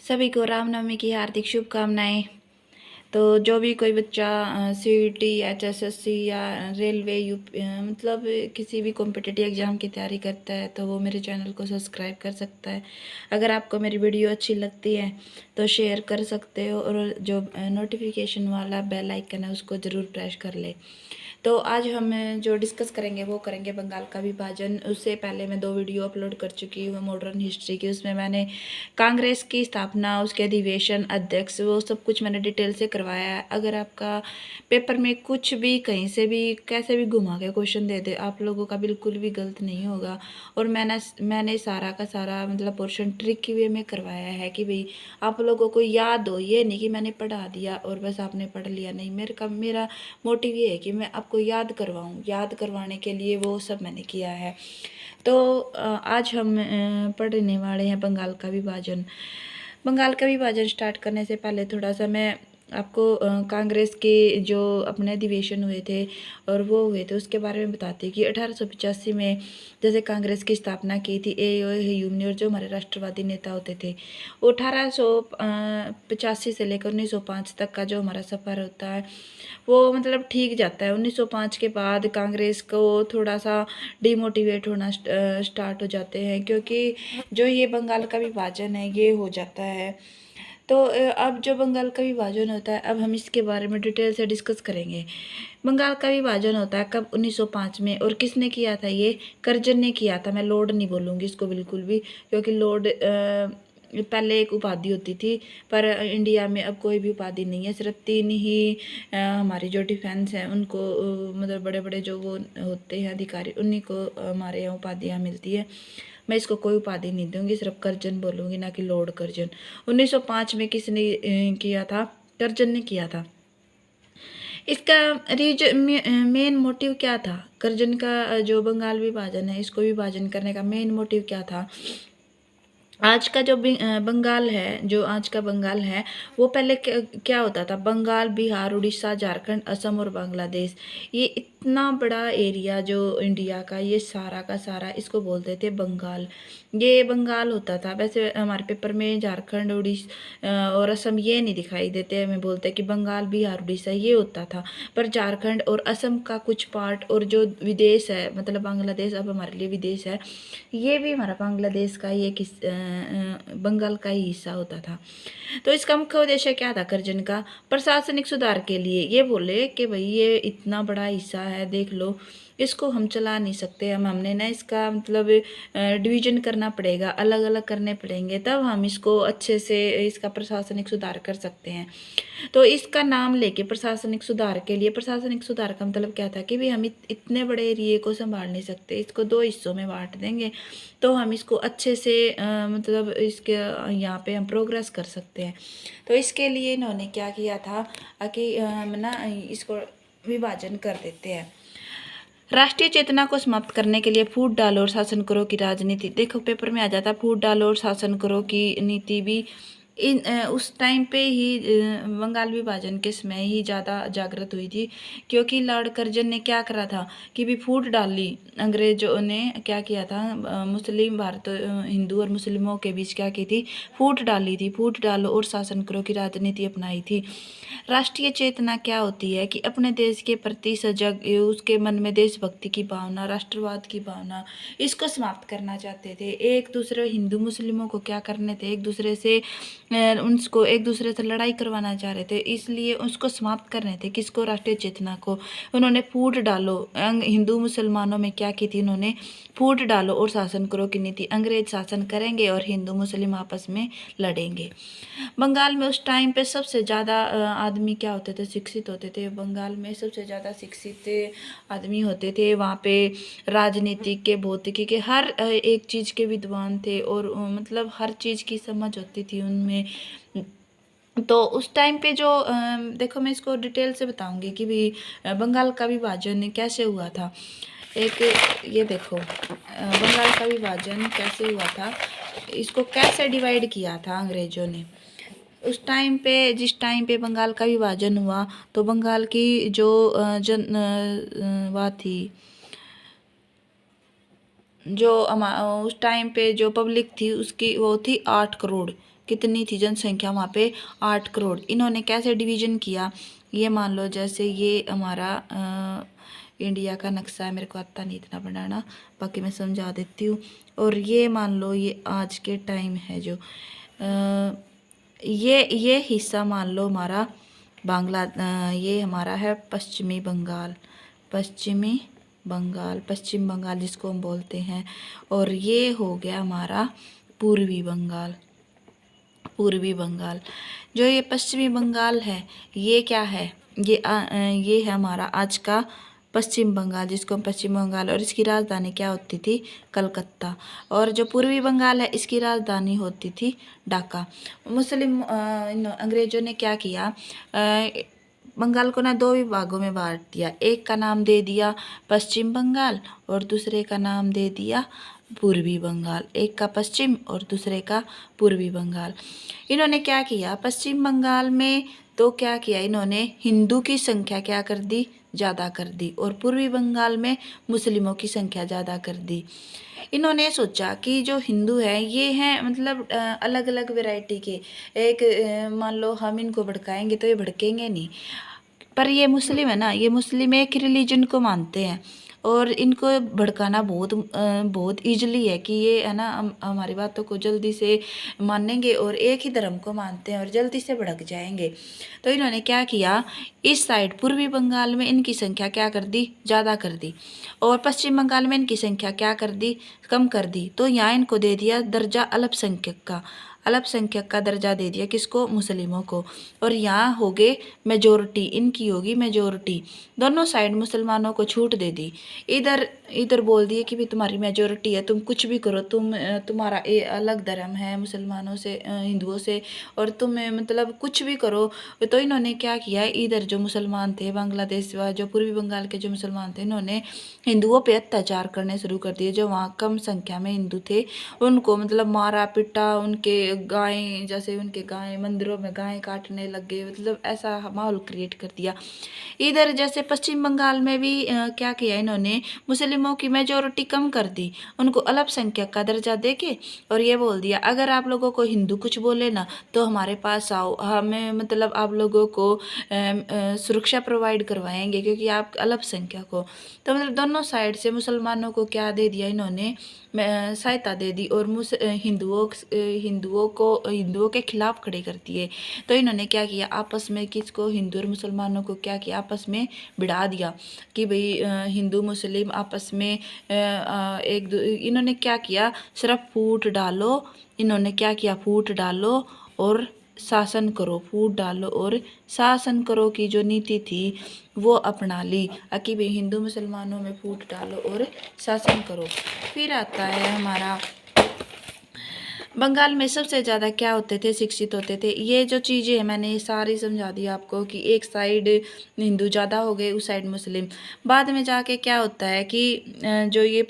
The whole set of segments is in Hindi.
सभी को रामनवमी की हार्दिक शुभकामनाएं। तो जो भी कोई बच्चा सीईटी एचएसएससी या रेलवे मतलब किसी भी कॉम्पिटिटिव एग्ज़ाम की तैयारी करता है तो वो मेरे चैनल को सब्सक्राइब कर सकता है। अगर आपको मेरी वीडियो अच्छी लगती है तो शेयर कर सकते हो और जो नोटिफिकेशन वाला बेल आइकन है उसको ज़रूर प्रेस कर ले। तो आज हम जो डिस्कस करेंगे वो करेंगे बंगाल का विभाजन। उससे पहले मैं 2 वीडियो अपलोड कर चुकी हूँ मॉडर्न हिस्ट्री की। उसमें मैंने कांग्रेस की स्थापना, उसके अधिवेशन, अध्यक्ष, वो सब कुछ मैंने डिटेल से करवाया है। अगर आपका पेपर में कुछ भी कहीं से भी कैसे भी घुमा के क्वेश्चन दे दे, आप लोगों का बिल्कुल भी गलत नहीं होगा। और मैंने सारा का सारा मतलब पोर्शन ट्रिक वे में करवाया है कि भाई आप लोगों को याद हो, ये नहीं कि मैंने पढ़ा दिया और बस आपने पढ़ लिया। नहीं, मेरा मोटिव ये है कि मैं आपको याद करवाऊँ। याद करवाने के लिए वो सब मैंने किया है। तो आज हम पढ़ने वाले हैं बंगाल का विभाजन। बंगाल का विभाजन स्टार्ट करने से पहले थोड़ा सा मैं आपको कांग्रेस के जो अपने अधिवेशन हुए थे और वो हुए थे उसके बारे में बताती हूँ कि 1885 में जैसे कांग्रेस की स्थापना की थी। ए ह्यूम ने और जो हमारे राष्ट्रवादी नेता होते थे, वो 1885 से लेकर 1905 तक का जो हमारा सफ़र होता है वो मतलब ठीक जाता है। 1905 के बाद कांग्रेस को थोड़ा सा डिमोटिवेट होना स्टार्ट हो जाते हैं, क्योंकि जो ये बंगाल का विभाजन है ये हो जाता है। तो अब जो बंगाल का विभाजन होता है, अब हम इसके बारे में डिटेल से डिस्कस करेंगे। बंगाल का विभाजन होता है कब? 1905 में। और किसने किया था? ये करजन ने किया था। मैं लॉर्ड नहीं बोलूँगी इसको बिल्कुल भी, क्योंकि लॉर्ड पहले एक उपाधि होती थी, पर इंडिया में अब कोई भी उपाधि नहीं है। सिर्फ 3 ही हमारी जो डिफेंस है उनको मतलब बड़े बड़े जो वो होते हैं अधिकारी, उन्हीं को हमारे यहाँ उपाधियाँ मिलती है। मैं इसको कोई उपाधि नहीं दूंगी, सिर्फ करजन बोलूँगी, ना कि लॉर्ड करजन। 1905 में किसने किया था? करजन ने किया था। इसका मेन मोटिव क्या था? करजन का जो बंगाल विभाजन है, इसको विभाजन करने का मेन मोटिव क्या था? आज का जो बंगाल है, जो आज का बंगाल है, वो पहले क्या होता था? बंगाल, बिहार, उड़ीसा, झारखंड, असम और बांग्लादेश, ये इतना बड़ा एरिया जो इंडिया का, ये सारा का सारा इसको बोलते थे बंगाल। ये बंगाल होता था। वैसे हमारे पेपर में झारखंड, उड़ीसा और असम ये नहीं दिखाई देते, हमें बोलते कि बंगाल, बिहार, उड़ीसा ये होता था। पर झारखंड और असम का कुछ पार्ट और जो विदेश है, मतलब बांग्लादेश अब हमारे लिए विदेश है, ये भी हमारा बांग्लादेश का ये बंगाल का ही हिस्सा होता था। तो इसका मुख्य उद्देश्य क्या था करजन का? प्रशासनिक सुधार के लिए। ये बोले कि भाई ये इतना बड़ा हिस्सा है, देख लो, इसको हम चला नहीं सकते, हमने ना इसका मतलब डिवीजन करना पड़ेगा, अलग अलग करने पड़ेंगे, तब हम इसको अच्छे से इसका प्रशासनिक सुधार कर सकते हैं। तो इसका नाम लेके प्रशासनिक सुधार के लिए, प्रशासनिक सुधार का मतलब क्या था कि भाई हम इतने बड़े एरिए को संभाल नहीं सकते, इसको 2 हिस्सों में बांट देंगे तो हम इसको अच्छे से मतलब इसके यहाँ पे हम प्रोग्रेस कर सकते हैं। तो इसके लिए इन्होंने क्या किया था कि हम ना इसको विभाजन कर देते हैं। राष्ट्रीय चेतना को समाप्त करने के लिए फूट डालो और शासन करो की राजनीति। देखो पेपर में आ जाता है फूट डालो और शासन करो की नीति भी उस टाइम पे ही बंगाल विभाजन के समय ही ज़्यादा जागृत हुई थी, क्योंकि लॉर्ड कर्जन ने क्या करा था कि भी फूट डाली। अंग्रेजों ने क्या किया था? मुस्लिम भारत हिंदू और मुस्लिमों के बीच क्या की थी? फूट डाली थी। फूट डालो और शासन करो की राजनीति अपनाई थी। राष्ट्रीय चेतना क्या होती है कि अपने देश के प्रति सजग, उसके मन में देशभक्ति की भावना, राष्ट्रवाद की भावना, इसको समाप्त करना चाहते थे। एक दूसरे हिंदू मुस्लिमों को क्या करने थे? एक दूसरे से उनको एक दूसरे से लड़ाई करवाना चाह रहे थे, इसलिए उसको समाप्त कर रहे थे। किसको? राष्ट्रीय चेतना को। उन्होंने फूट डालो, हिंदू मुसलमानों में क्या की थी? उन्होंने फूट डालो और शासन करो की नीति। अंग्रेज शासन करेंगे और हिंदू मुस्लिम आपस में लड़ेंगे। बंगाल में उस टाइम पे सबसे ज़्यादा आदमी क्या होते थे? शिक्षित होते थे। बंगाल में सबसे ज़्यादा शिक्षित आदमी होते थे। वहाँ पे राजनीति के, भौतिकी के, हर एक चीज़ के विद्वान थे और मतलब हर चीज़ की समझ होती थी उनमें। तो उस टाइम पे जो देखो मैं इसको डिटेल से बताऊंगी कि भी बंगाल का विभाजन कैसे हुआ था। एक ये देखो बंगाल का विभाजन कैसे हुआ था, इसको कैसे डिवाइड किया था अंग्रेजों ने। उस टाइम पे, जिस टाइम पे बंगाल का विभाजन हुआ, तो बंगाल की जो थी, जो उस टाइम पे जो पब्लिक थी उसकी वो थी 8 करोड़। कितनी थी जनसंख्या वहाँ पे? 8 करोड़। इन्होंने कैसे डिवीजन किया? ये मान लो जैसे ये हमारा इंडिया का नक्शा है, मेरे को आता नहीं इतना बनाना, बाकी मैं समझा देती हूँ। और ये मान लो ये आज के टाइम है जो ये हिस्सा मान लो हमारा ये हमारा है पश्चिमी बंगाल, पश्चिम बंगाल जिसको हम बोलते हैं। और ये हो गया हमारा पूर्वी बंगाल। जो ये पश्चिमी बंगाल है ये क्या है? ये है हमारा आज का पश्चिम बंगाल, जिसको हम पश्चिम बंगाल, और इसकी राजधानी क्या होती थी? कलकत्ता। और जो पूर्वी बंगाल है इसकी राजधानी होती थी ढाका। मुस्लिम अंग्रेजों ने क्या किया? बंगाल को ना 2 विभागों में बांट दिया। एक का नाम दे दिया पश्चिम बंगाल और दूसरे का नाम दे दिया पूर्वी बंगाल। एक का पश्चिम और दूसरे का पूर्वी बंगाल। इन्होंने क्या किया? पश्चिम बंगाल में तो क्या किया इन्होंने? हिंदू की संख्या क्या कर दी? ज़्यादा कर दी। और पूर्वी बंगाल में मुस्लिमों की संख्या ज़्यादा कर दी। इन्होंने सोचा कि जो हिंदू है ये हैं मतलब अलग अलग वैरायटी के। एक मान लो हम इनको भड़काएंगे तो ये भड़केंगे नहीं, पर ये मुस्लिम है ना, ये मुस्लिम एक रिलीजन को मानते हैं और इनको भड़काना बहुत ईजिली है कि ये है ना हमारी बातों को जल्दी से मानेंगे और एक ही धर्म को मानते हैं और जल्दी से भड़क जाएंगे। तो इन्होंने क्या किया? इस साइड पूर्वी बंगाल में इनकी संख्या क्या कर दी? ज़्यादा कर दी। और पश्चिम बंगाल में इनकी संख्या क्या कर दी? कम कर दी। तो यहाँ इनको दे दिया दर्जा अल्पसंख्यक का दर्जा दे दिया। किसको? मुस्लिमों को। और यहाँ हो गए मेजोरिटी, इनकी होगी मेजोरिटी। दोनों साइड मुसलमानों को छूट दे दी। इधर बोल दिए कि भी तुम्हारी मेजोरिटी है, तुम कुछ भी करो, तुम्हारा अलग धर्म है मुसलमानों से, हिंदुओं से, और तुम मतलब कुछ भी करो। तो इन्होंने क्या किया? इधर जो मुसलमान थे बांग्लादेश व जो पूर्वी बंगाल के जो मुसलमान थे, इन्होंने हिंदुओं पे अत्याचार करने शुरू कर दिए। जो वहाँ कम संख्या में हिंदू थे उनको मतलब मारा पीटा, उनके गाय मंदिरों में गाय काटने लग गए, मतलब ऐसा माहौल क्रिएट कर दिया। इधर जैसे पश्चिम बंगाल में भी क्या किया इन्होंने? मुस्लिमों की मेजोरिटी कम कर दी, उनको अल्पसंख्यक का दर्जा देके, और ये बोल दिया अगर आप लोगों को हिंदू कुछ बोले ना तो हमारे पास आओ, हमें मतलब आप लोगों को सुरक्षा प्रोवाइड करवाएंगे क्योंकि आप अल्पसंख्यक हो। तो मतलब दोनों साइड से मुसलमानों को क्या दे दिया इन्होंने? सहायता दे दी और हिंदुओं के खिलाफ खड़े कर दिए। तो इन्होंने क्या किया? आपस में किसको? हिंदू और मुसलमानों को क्या किया? आपस में भिड़ा दिया कि भाई हिंदू मुस्लिम आपस में इन्होंने क्या किया? सिर्फ फूट डालो। इन्होंने क्या किया? फूट डालो और शासन करो, फूट डालो और शासन करो की जो नीति थी वो अपना ली कि भाई हिंदू मुसलमानों में फूट डालो और शासन करो। फिर आता है हमारा बंगाल में सबसे ज़्यादा क्या होते थे? शिक्षित होते थे। ये जो चीज़ें हैं मैंने ये सारी समझा दी आपको कि एक साइड हिंदू ज़्यादा हो गए, उस साइड मुस्लिम। बाद में जाके क्या होता है कि जो ये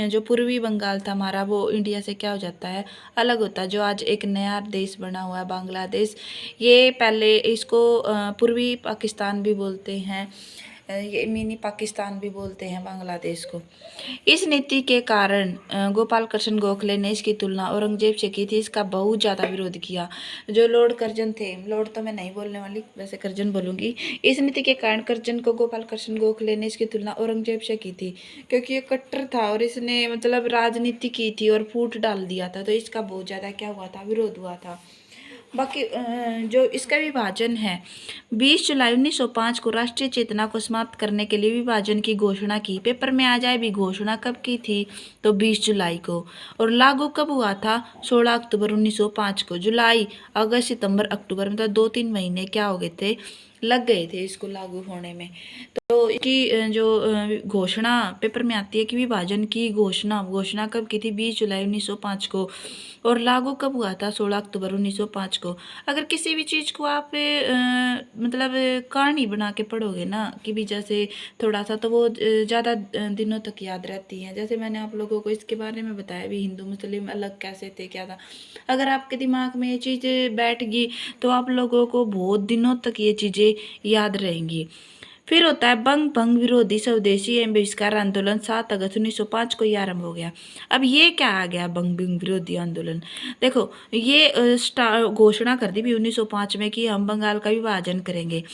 जो पूर्वी बंगाल था हमारा, वो इंडिया से क्या हो जाता है? अलग होता है। जो आज एक नया देश बना हुआ है बांग्लादेश, ये पहले इसको पूर्वी पाकिस्तान भी बोलते हैं, ये मिनी पाकिस्तान भी बोलते हैं बांग्लादेश को। इस नीति के कारण गोपाल कृष्ण गोखले ने इसकी तुलना औरंगजेब से की थी। इसका बहुत ज़्यादा विरोध किया। जो लॉर्ड कर्जन थे, लॉर्ड तो मैं नहीं बोलने वाली, वैसे कर्जन बोलूँगी। इस नीति के कारण कर्जन को गोपाल कृष्ण गोखले ने इसकी तुलना औरंगजेब से की थी क्योंकि ये कट्टर था और इसने मतलब राजनीति की थी और फूट डाल दिया था। तो इसका बहुत ज़्यादा क्या हुआ था? विरोध हुआ था। बाकी जो इसका विभाजन है, 20 जुलाई 1905 को राष्ट्रीय चेतना को समाप्त करने के लिए विभाजन की घोषणा की। पेपर में आ जाए भी घोषणा कब की थी? तो 20 जुलाई को। और लागू कब हुआ था? 16 अक्टूबर 1905 को। जुलाई, अगस्त, सितंबर, अक्टूबर, मतलब 2-3 महीने क्या हो गए थे? लग गए थे इसको लागू होने में। तो इसकी जो घोषणा पेपर में आती है कि विभाजन की घोषणा कब की थी? 20 जुलाई 1905 को। और लागू कब हुआ था? 16 अक्टूबर 1905 को। अगर किसी भी चीज़ को आप मतलब कहानी बना के पढ़ोगे ना कि भी जैसे थोड़ा सा, तो वो ज़्यादा दिनों तक याद रहती हैं। जैसे मैंने आप लोगों को इसके बारे में बताया भी, हिंदू मुस्लिम अलग कैसे थे, क्या था। अगर आपके दिमाग में ये चीज़ें बैठ गई तो आप लोगों को बहुत दिनों तक ये चीज़ें याद रहेंगी। फिर होता है बंग भंग विरोधी स्वदेशी एवं बहिष्कार आंदोलन 7 अगस्त 1905 को ही आरंभ हो गया। अब ये क्या आ गया बंग भंग विरोधी आंदोलन? देखो ये घोषणा कर दी भी 1905 में कि हम बंगाल का विभाजन करेंगे।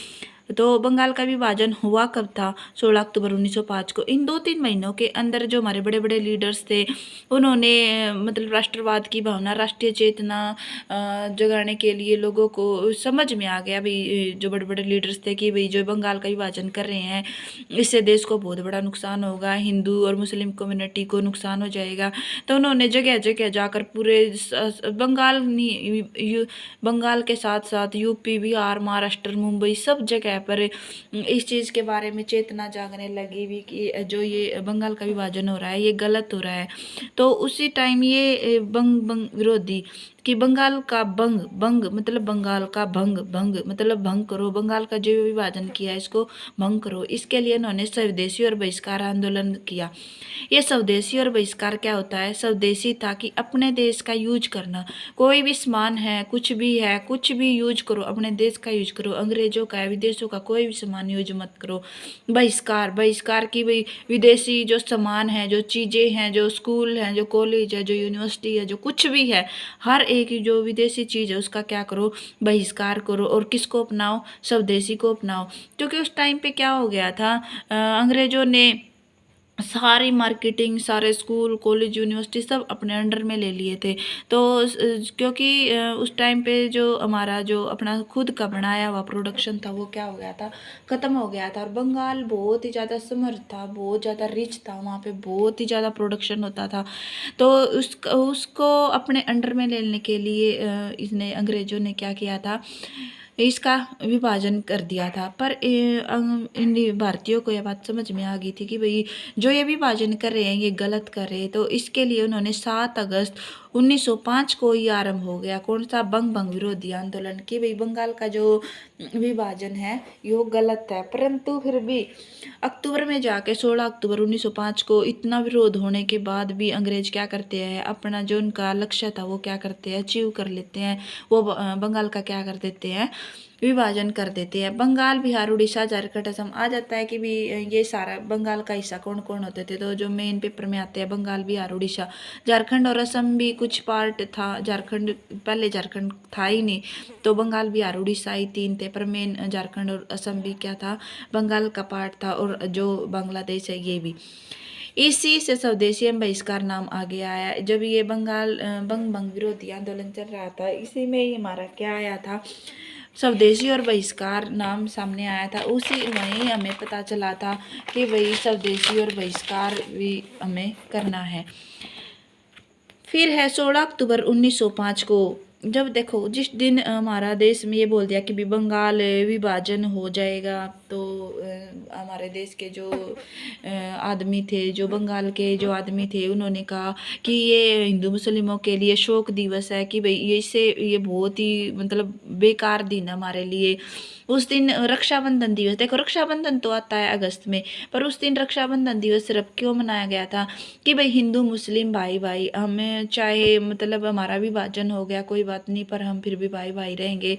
तो बंगाल का विभाजन हुआ कब था? 16 अक्टूबर 1905 को। इन 2-3 महीनों के अंदर जो हमारे बड़े बड़े लीडर्स थे उन्होंने मतलब राष्ट्रवाद की भावना, राष्ट्रीय चेतना जगाने के लिए लोगों को समझ में आ गया भाई, जो बड़े बड़े लीडर्स थे कि भाई जो बंगाल का विभाजन कर रहे हैं इससे देश को बहुत बड़ा नुकसान होगा, हिंदू और मुस्लिम कम्युनिटी को नुकसान हो जाएगा। तो उन्होंने जगह जगह जाकर पूरे बंगाल के साथ साथ यूपी, बिहार, महाराष्ट्र, मुंबई सब जगह पर इस चीज़ के बारे में चेतना जागने लगी भी कि जो ये बंगाल का विभाजन हो रहा है ये गलत हो रहा है। तो उसी टाइम ये बंग भंग विरोधी कि बंगाल का भंग, भंग मतलब बंगाल का भंग, भंग मतलब भंग करो, बंगाल का जो विभाजन किया है इसको भंग करो। इसके लिए इन्होंने स्वदेशी और बहिष्कार आंदोलन किया। ये स्वदेशी और बहिष्कार क्या होता है? स्वदेशी था कि अपने देश का यूज करना, कोई भी सामान है, कुछ भी है, कुछ भी यूज करो, अपने देश का यूज करो, अंग्रेजों का विदेशों का कोई भी सामान यूज मत करो। बहिष्कार, बहिष्कार की भाई विदेशी जो सामान है, जो चीज़ें हैं, जो स्कूल हैं, जो कॉलेज है, जो यूनिवर्सिटी है, जो कुछ भी है, हर एक जो विदेशी चीज़ है उसका क्या करो? बहिष्कार करो। और किसको अपनाओ? स्वदेशी को अपनाओ। क्योंकि उस टाइम पे क्या हो गया था, अंग्रेजों ने सारी मार्केटिंग, सारे स्कूल, कॉलेज, यूनिवर्सिटी सब अपने अंडर में ले लिए थे। तो क्योंकि उस टाइम पे जो हमारा जो अपना खुद का बनाया हुआ प्रोडक्शन था वो क्या हो गया था? ख़त्म हो गया था। और बंगाल बहुत ही ज़्यादा समृद्ध था, बहुत ज़्यादा रिच था, वहाँ पे बहुत ही ज़्यादा प्रोडक्शन होता था। तो उसको अपने अंडर में लेने के लिए इसने अंग्रेज़ों ने क्या किया था? इसका विभाजन कर दिया था। पर इन भारतीयों को यह बात समझ में आ गई थी कि भाई जो ये विभाजन कर रहे हैं ये गलत कर रहे हैं। तो इसके लिए उन्होंने 7 अगस्त 1905 को ही आरंभ हो गया कौन सा? बंग भंग विरोधी आंदोलन कि भाई बंगाल का जो विभाजन है ये गलत है। परंतु फिर भी अक्टूबर में जाके 16 अक्टूबर 1905 को इतना विरोध होने के बाद भी अंग्रेज क्या करते हैं? अपना जो उनका लक्ष्य था वो क्या करते हैं? अचीव कर लेते हैं। वो बंगाल का क्या कर देते हैं? विभाजन कर देते हैं। बंगाल, बिहार, उड़ीसा, झारखंड, असम आ जाता है कि भी ये सारा बंगाल का हिस्सा कौन कौन होते थे? तो जो मेन पेपर में आते हैं बंगाल, बिहार, उड़ीसा, झारखंड और असम भी कुछ पार्ट था। झारखंड पहले झारखंड था ही नहीं, तो बंगाल, बिहार, उड़ीसा ही 3 थे। पर मेन झारखंड और असम भी क्या था? बंगाल का पार्ट था। और जो बांग्लादेश है ये भी। इसी से स्वदेशी एवं बहिष्कार नाम आगे आया। जब ये बंग भंग विरोधी आंदोलन चल रहा था इसी में ही हमारा क्या आया था? स्वदेशी और बहिष्कार नाम सामने आया था। उसी वहीं हमें पता चला था कि भाई स्वदेशी और बहिष्कार भी हमें करना है। फिर है 16 अक्टूबर 1905 को। जब देखो जिस दिन हमारा देश में ये बोल दिया कि भी बंगाल विभाजन हो जाएगा, तो हमारे देश के जो आदमी थे, जो बंगाल के जो आदमी थे, उन्होंने कहा कि ये हिंदू मुस्लिमों के लिए शोक दिवस है कि भाई ये बहुत ही मतलब बेकार दिन हमारे लिए। उस दिन रक्षाबंधन दिवस, देखो रक्षाबंधन तो आता है अगस्त में, पर उस दिन रक्षाबंधन दिवस सिर्फ क्यों मनाया गया था? कि भाई हिंदू मुस्लिम भाई भाई, हमें चाहे मतलब हमारा विभाजन हो गया कोई बात नहीं, पर हम फिर भी भाई भाई रहेंगे।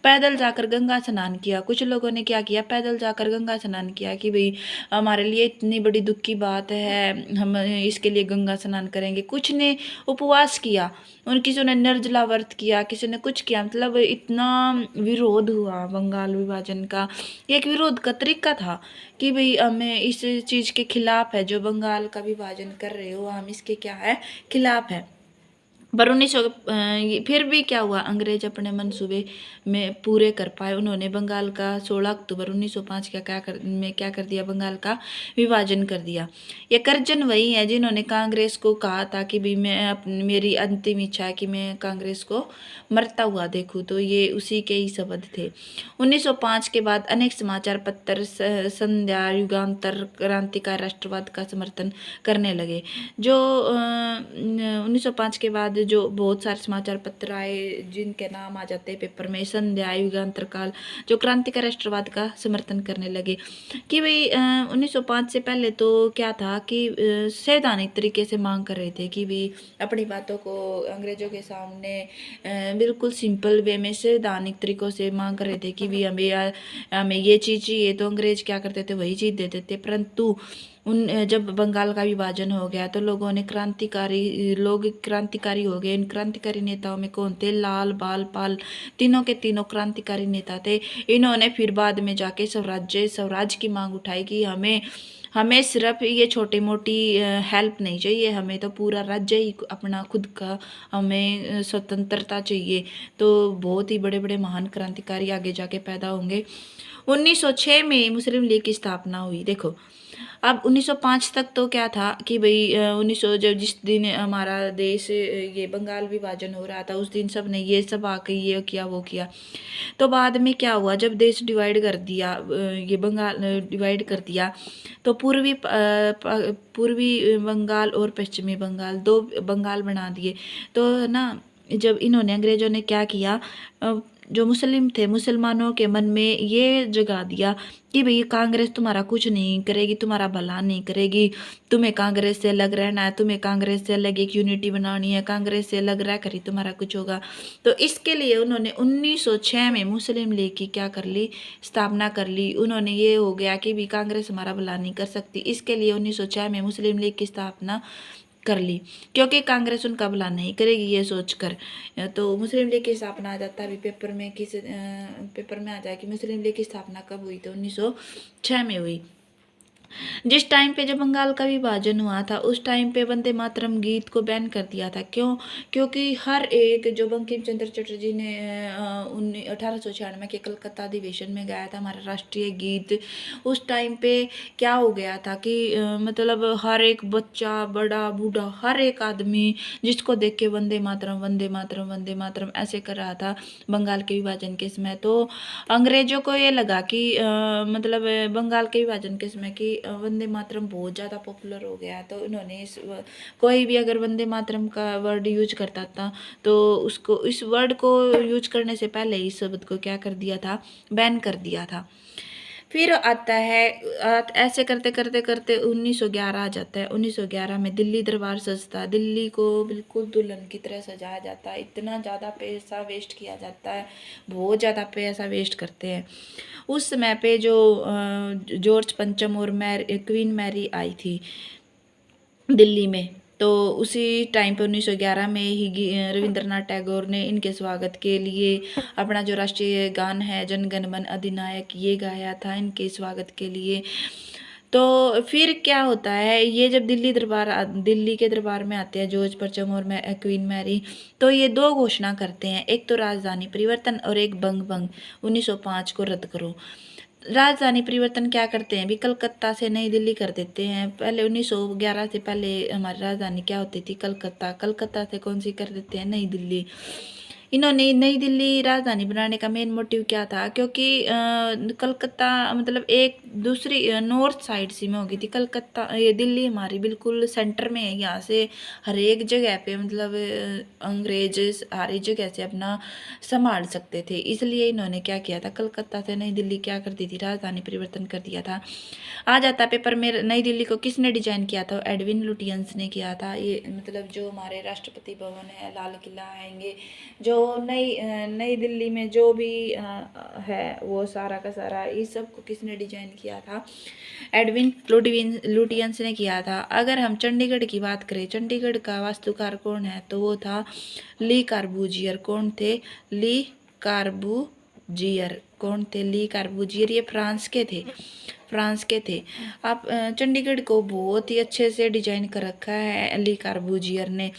पैदल जाकर गंगा स्नान किया। कुछ लोगों ने क्या किया? पैदल जाकर गंगा स्नान किया कि भाई हमारे लिए इतनी बड़ी दुख की बात है, हम इसके लिए गंगा स्नान करेंगे। कुछ ने उपवास किया और किसी ने निर्जला व्रत किया, किसी ने कुछ किया। मतलब इतना विरोध हुआ बंगाल विभाजन का। एक विरोध का तरीका था कि भाई हमें इस चीज़ के खिलाफ है, जो बंगाल का विभाजन कर रहे हो हम इसके क्या है? खिलाफ है। पर 1900 फिर भी क्या हुआ? अंग्रेज अपने मंसूबे में पूरे कर पाए। उन्होंने बंगाल का 16 अक्टूबर 1905 का क्या कर दिया? बंगाल का विभाजन कर दिया। ये करजन वही है जिन्होंने कांग्रेस को कहा था कि भी मेरी अंतिम इच्छा है कि मैं कांग्रेस को मरता हुआ देखूं। तो ये उसी के ही शब्द थे। 1905 के बाद अनेक समाचार पत्र, संध्या, युगांतर, क्रांतिकारी राष्ट्रवाद का समर्थन करने लगे। जो 1905 के बाद जो बहुत सारे समाचार पत्र आए जिनके नाम आ जाते हैं पेपर में, संध्या, युगांतर काल, जो क्रांतिकारी राष्ट्रवाद का समर्थन करने लगे कि भाई 1905 से पहले तो क्या था कि संवैधानिक तरीके से मांग कर रहे थे कि भी अपनी बातों को अंग्रेजों के सामने बिल्कुल सिंपल वे में संवैधानिक तरीकों से मांग कर रहे थे कि भी हमें ये चीज़ चाहिए। तो अंग्रेज क्या करते थे, वही चीज़ देते थे। परंतु जब बंगाल का विभाजन हो गया तो लोग क्रांतिकारी हो गए। इन क्रांतिकारी नेताओं में कौन थे? लाल, बाल, पाल, तीनों के तीनों क्रांतिकारी नेता थे। इन्होंने फिर बाद में जाके स्वराज की मांग उठाई कि हमें सिर्फ ये छोटी मोटी हेल्प नहीं चाहिए, हमें तो पूरा राज्य ही अपना खुद का, हमें स्वतंत्रता चाहिए। तो बहुत ही बड़े बड़े महान क्रांतिकारी आगे जाके पैदा होंगे। 1906 में मुस्लिम लीग की स्थापना हुई। देखो अब 1905 तक तो क्या था कि भाई 1900 जब जिस दिन हमारा देश ये बंगाल विभाजन हो रहा था उस दिन सब ने ये सब आके ये किया वो किया। तो बाद में क्या हुआ, जब देश डिवाइड कर दिया, ये बंगाल डिवाइड कर दिया, तो पूर्वी बंगाल और पश्चिमी बंगाल, दो बंगाल बना दिए। तो ना जब इन्होंने अंग्रेजों ने क्या किया, जो मुस्लिम थे मुसलमानों के मन में ये जगा दिया कि भाई कांग्रेस तुम्हारा कुछ नहीं करेगी, तुम्हारा भला नहीं करेगी, तुम्हें कांग्रेस से अलग रहना है, तुम्हें कांग्रेस से अलग एक यूनिटी बनानी है, कांग्रेस से अलग रह कर ही तुम्हारा कुछ होगा। तो इसके लिए उन्होंने 1906 में मुस्लिम लीग की क्या कर ली, स्थापना कर ली। उन्होंने ये हो गया कि भी कांग्रेस हमारा भला नहीं कर सकती, इसके लिए 1906 में मुस्लिम लीग की स्थापना कर ली, क्योंकि कांग्रेस उनका भला नहीं करेगी ये सोचकर। तो मुस्लिम लीग की स्थापना आ जाता है। अभी पेपर में आ जाए कि मुस्लिम लीग की स्थापना कब हुई, तो 1906 में हुई। जिस टाइम पे जब बंगाल का विभाजन हुआ था उस टाइम पे वंदे मातरम गीत को बैन कर दिया था। क्यों? क्योंकि हर एक जो बंकिम चंद्र चटर्जी ने 1896 के कलकत्ता अधिवेशन में गाया था हमारा राष्ट्रीय गीत, उस टाइम पे क्या हो गया था कि मतलब हर एक बच्चा, बड़ा, बूढ़ा, हर एक आदमी जिसको देख के वंदे मातरम, वंदे मातरम, वंदे मातरम ऐसे कर रहा था बंगाल के विभाजन के समय। तो अंग्रेजों को ये लगा कि मतलब बंगाल के विभाजन के समय कि वंदे मातरम बहुत ज़्यादा पॉपुलर हो गया। तो उन्होंने कोई भी अगर वंदे मातरम का वर्ड यूज करता था तो उसको, इस वर्ड को यूज करने से पहले इस शब्द को क्या कर दिया था, बैन कर दिया था। फिर आता है ऐसे करते करते करते 1911 आ जाता है। 1911 में दिल्ली दरबार सजता है। दिल्ली को बिल्कुल दुल्हन की तरह सजाया जाता है। इतना ज़्यादा पैसा वेस्ट किया जाता है, बहुत ज़्यादा पैसा वेस्ट करते हैं। उस समय पे जो जॉर्ज पंचम और क्वीन मैरी आई थी दिल्ली में, तो उसी टाइम पे 1911 में ही रविंद्रनाथ टैगोर ने इनके स्वागत के लिए अपना जो राष्ट्रीय गान है जन गण मन अधिनायक ये गाया था इनके स्वागत के लिए। तो फिर क्या होता है, ये जब दिल्ली के दरबार में आते हैं जॉर्ज पंचम और क्वीन मैरी, तो ये दो घोषणा करते हैं, एक तो राजधानी परिवर्तन और एक बंग बंग 1905 को रद्द करो। राजधानी परिवर्तन क्या करते हैं भी, कलकत्ता से नई दिल्ली कर देते हैं। पहले 1911 से पहले हमारी राजधानी क्या होती थी, कलकत्ता। कलकत्ता से कौन सी कर देते हैं, नई दिल्ली। इन्होंने नई दिल्ली राजधानी बनाने का मेन मोटिव क्या था, क्योंकि कलकत्ता मतलब एक दूसरी नॉर्थ साइड सी में होगी थी कलकत्ता, ये दिल्ली हमारी बिल्कुल सेंटर में है। यहाँ से हर एक जगह पे मतलब अंग्रेज हर एक जगह से अपना संभाल सकते थे, इसलिए इन्होंने क्या किया था, कलकत्ता से नई दिल्ली क्या कर दी थी, राजधानी परिवर्तन कर दिया था। आ जाता पेपर में, नई दिल्ली को किसने डिजाइन किया था, एडविन लुटियंस ने किया था। ये मतलब जो हमारे राष्ट्रपति भवन है, लाल किला आएंगे, जो नई दिल्ली में जो भी है वो सारा का सारा इस सब को किसने डिजाइन किया था, एडविन लुटियंस ने किया था। अगर हम चंडीगढ़ की बात करें, चंडीगढ़ का वास्तुकार कौन है, तो वो था ली कार्बूजियर। कौन थे, ली कार्बूजियर। कौन थे, ली कार्बूजियर। ये फ्रांस के थे। आप चंडीगढ़ को बहुत ही अच्छे से डिजाइन कर रखा है ली कार्बूजियर ने।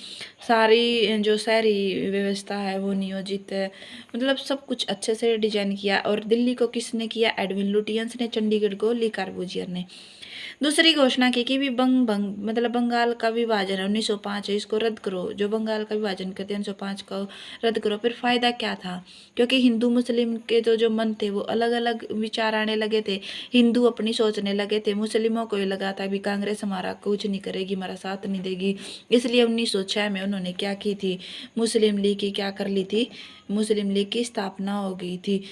सारी जो शहरी व्यवस्था है वो नियोजित है, मतलब सब कुछ अच्छे से डिजाइन किया। और दिल्ली को किसने किया, एडविन लुटियंस ने। चंडीगढ़ को ली कार्बूजियर ने। दूसरी घोषणा की कि भी मतलब बंगाल का विभाजन है 1905 है, इसको रद्द करो। जो बंगाल का विभाजन करते हैं 1905 को रद्द करो। फिर फ़ायदा क्या था? क्योंकि हिंदू मुस्लिम के जो मन थे वो अलग अलग विचार आने लगे थे। हिंदू अपनी सोचने लगे थे, मुस्लिमों को ये लगा था भी कांग्रेस हमारा कुछ नहीं करेगी, हमारा साथ नहीं देगी। इसलिए 1906 में उन्होंने क्या की थी, मुस्लिम लीग की क्या कर ली थी, मुस्लिम लीग की स्थापना हो गई थी।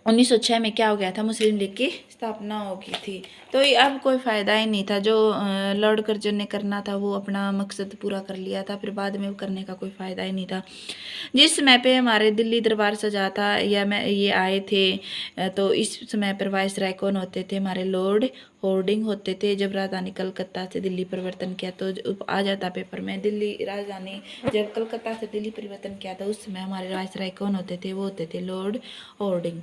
1906 में क्या हो गया था, मुस्लिम लीग की स्थापना हो गई थी। तो ये अब कोई फ़ायदा ही नहीं था। जो लॉर्ड कर्जन ने करना था वो अपना मकसद पूरा कर लिया था, फिर बाद में करने का कोई फ़ायदा ही नहीं था। जिस समय पे हमारे दिल्ली दरबार सजा था या मैं ये आए थे, तो इस समय पर वायसराय कौन होते थे, हमारे लॉर्ड होर्डिंग होते थे। जब राजधानी कलकत्ता से दिल्ली परिवर्तन किया तो आ जाता पेपर में, दिल्ली राजधानी जब कलकत्ता से दिल्ली परिवर्तन किया था उस समय हमारे वायसराय कौन होते थे, वो होते थे लॉर्ड होर्डिंग।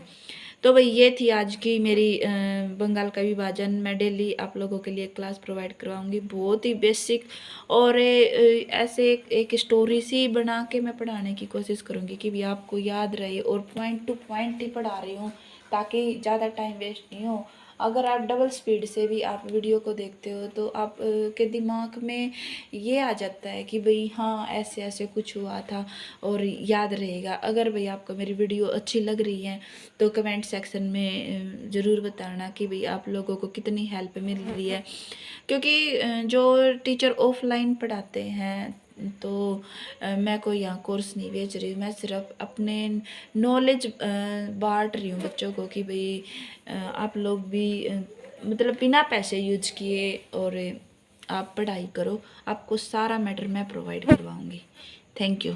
तो भाई ये थी आज की मेरी बंगाल का विभाजन। मैं डेली आप लोगों के लिए क्लास प्रोवाइड करवाऊंगी, बहुत ही बेसिक और ऐसे एक स्टोरी सी बना के मैं पढ़ाने की कोशिश करूंगी कि भी आपको याद रहे, और पॉइंट टू पॉइंट ही पढ़ा रही हूँ ताकि ज़्यादा टाइम वेस्ट नहीं हो। अगर आप डबल स्पीड से भी आप वीडियो को देखते हो तो आप के दिमाग में ये आ जाता है कि भाई हाँ ऐसे ऐसे कुछ हुआ था और याद रहेगा। अगर भाई आपको मेरी वीडियो अच्छी लग रही है तो कमेंट सेक्शन में ज़रूर बताना कि भाई आप लोगों को कितनी हेल्प मिल रही है। क्योंकि जो टीचर ऑफलाइन पढ़ाते हैं तो मैं कोई यहाँ कोर्स नहीं बेच रही हूँ, मैं सिर्फ अपने नॉलेज बांट रही हूँ बच्चों को कि भाई आप लोग भी मतलब बिना पैसे यूज किए और आप पढ़ाई करो, आपको सारा मैटर मैं प्रोवाइड करवाऊँगी। Thank you.